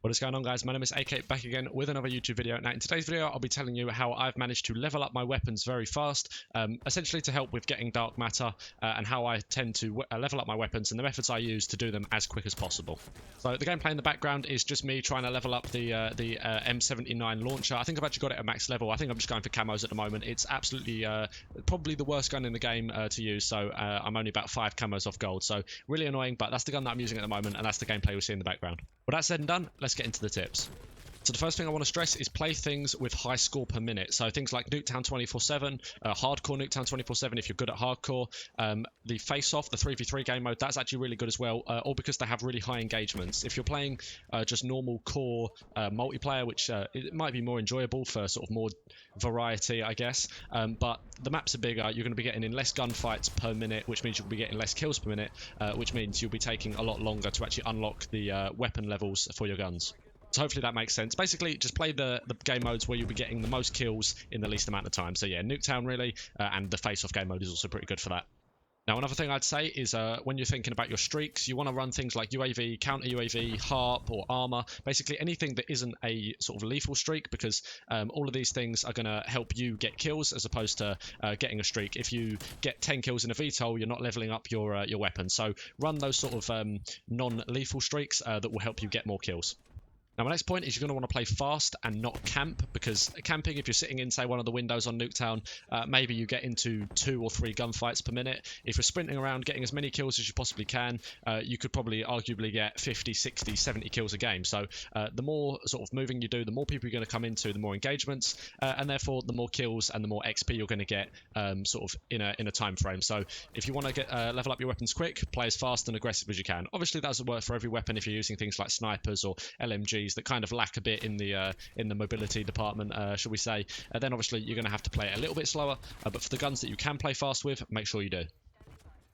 What is going on, guys? My name is AK, back again with another YouTube video. Now in today's video I'll be telling you how I've managed to level up my weapons very fast, essentially to help with getting dark matter, and how I tend to level up my weapons and the methods I use to do them as quick as possible. So the gameplay in the background is just me trying to level up the M79 launcher. I think I've actually got it at max level. I think I'm just going for camos at the moment. It's absolutely probably the worst gun in the game to use, so I'm only about 5 camos off gold, so really annoying, but that's the gun that I'm using at the moment and that's the gameplay we see in the background. With that said and done, let's get into the tips. So the first thing I want to stress is play things with high score per minute. So things like Nuketown 24/7, hardcore Nuketown 24/7 if you're good at hardcore. The face-off, the 3v3 game mode, that's actually really good as well, all because they have really high engagements. If you're playing just normal core multiplayer, which it might be more enjoyable for sort of more variety, I guess, but the maps are bigger, you're going to be getting in less gunfights per minute, which means you'll be getting less kills per minute, which means you'll be taking a lot longer to actually unlock the weapon levels for your guns. So hopefully that makes sense. Basically, just play the game modes where you'll be getting the most kills in the least amount of time. So yeah, Nuketown really, and the face-off game mode is also pretty good for that. Now, another thing I'd say is when you're thinking about your streaks, you want to run things like UAV, counter UAV, harp, or armor. Basically anything that isn't a sort of lethal streak, because all of these things are going to help you get kills as opposed to getting a streak. If you get 10 kills in a VTOL, you're not leveling up your weapon. So run those sort of non-lethal streaks that will help you get more kills. Now, my next point is you're going to want to play fast and not camp, because camping, if you're sitting in, say, one of the windows on Nuketown, maybe you get into 2 or 3 gunfights per minute. If you're sprinting around getting as many kills as you possibly can, you could probably arguably get 50, 60, 70 kills a game. So the more sort of moving you do, the more people you're going to come into, the more engagements, and therefore the more kills and the more XP you're going to get sort of in a time frame. So if you want to get level up your weapons quick, play as fast and aggressive as you can. Obviously, that doesn't work for every weapon if you're using things like snipers or LMGs that kind of lack a bit in the mobility department, shall we say. Then obviously you're going to have to play it a little bit slower, but for the guns that you can play fast with, make sure you do.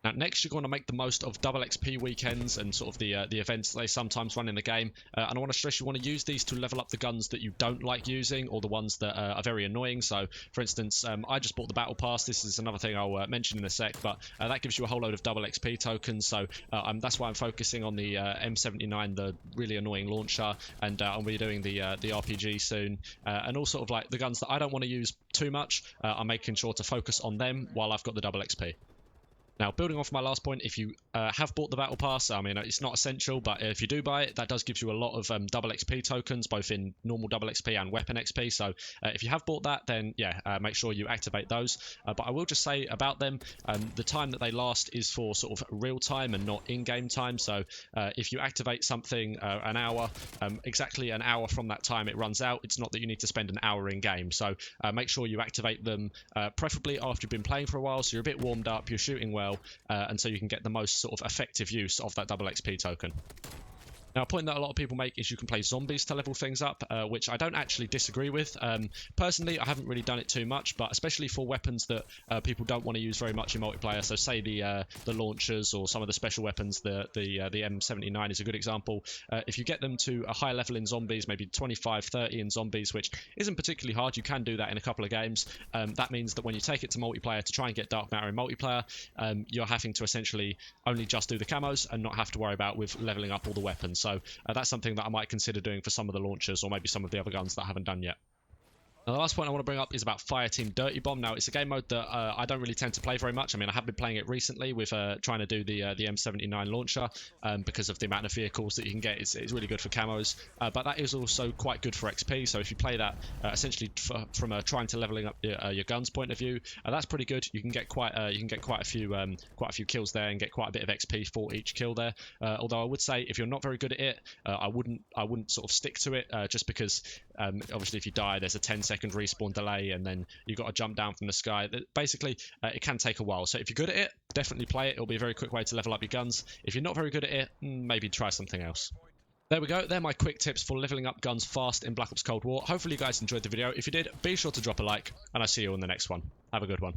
Now, next, you're going to make the most of double XP weekends and sort of the events they sometimes run in the game. And I want to stress you want to use these to level up the guns that you don't like using, or the ones that are very annoying. So, for instance, I just bought the Battle Pass. This is another thing I'll mention in a sec, but that gives you a whole load of double XP tokens. So that's why I'm focusing on the M79, the really annoying launcher, and I'll be doing the RPG soon. And all sort of like the guns that I don't want to use too much, I'm making sure to focus on them while I've got the double XP. Now, building off my last point, if you have bought the Battle Pass, I mean, it's not essential, but if you do buy it, that does give you a lot of double XP tokens, both in normal double XP and weapon XP. So if you have bought that, then yeah, make sure you activate those. But I will just say about them, the time that they last is for sort of real time and not in-game time. So if you activate something an hour, exactly an hour from that time it runs out. It's not that you need to spend an hour in-game. So make sure you activate them, preferably after you've been playing for a while, so you're a bit warmed up, you're shooting well, and so you can get the most sort of effective use of that double XP token. Now, a point that a lot of people make is you can play zombies to level things up, which I don't actually disagree with. Personally, I haven't really done it too much, but especially for weapons that people don't want to use very much in multiplayer, so say the launchers or some of the special weapons, the M79 is a good example. If you get them to a high level in zombies, maybe 25, 30 in zombies, which isn't particularly hard, you can do that in a couple of games. That means that when you take it to multiplayer to try and get dark matter in multiplayer, you're having to essentially only just do the camos and not have to worry about with leveling up all the weapons. So that's something that I might consider doing for some of the launchers, or maybe some of the other guns that I haven't done yet. Now, the last point I want to bring up is about Fireteam Dirty Bomb. Now, it's a game mode that I don't really tend to play very much. I mean, I have been playing it recently with trying to do the M79 launcher because of the amount of vehicles that you can get. It's really good for camos, but that is also quite good for XP. So if you play that essentially from trying to leveling up your guns point of view, that's pretty good. You can get quite a few kills there and get quite a bit of XP for each kill there. Although I would say if you're not very good at it, I wouldn't sort of stick to it just because obviously if you die, there's a 10-second respawn delay, and then you've got to jump down from the sky. Basically, it can take a while. So if you're good at it, definitely play it. It'll be a very quick way to level up your guns. If you're not very good at it, maybe try something else. There we go. They're my quick tips for leveling up guns fast in Black Ops Cold War. Hopefully you guys enjoyed the video. If you did, be sure to drop a like, and I'll see you on the next one. Have a good one.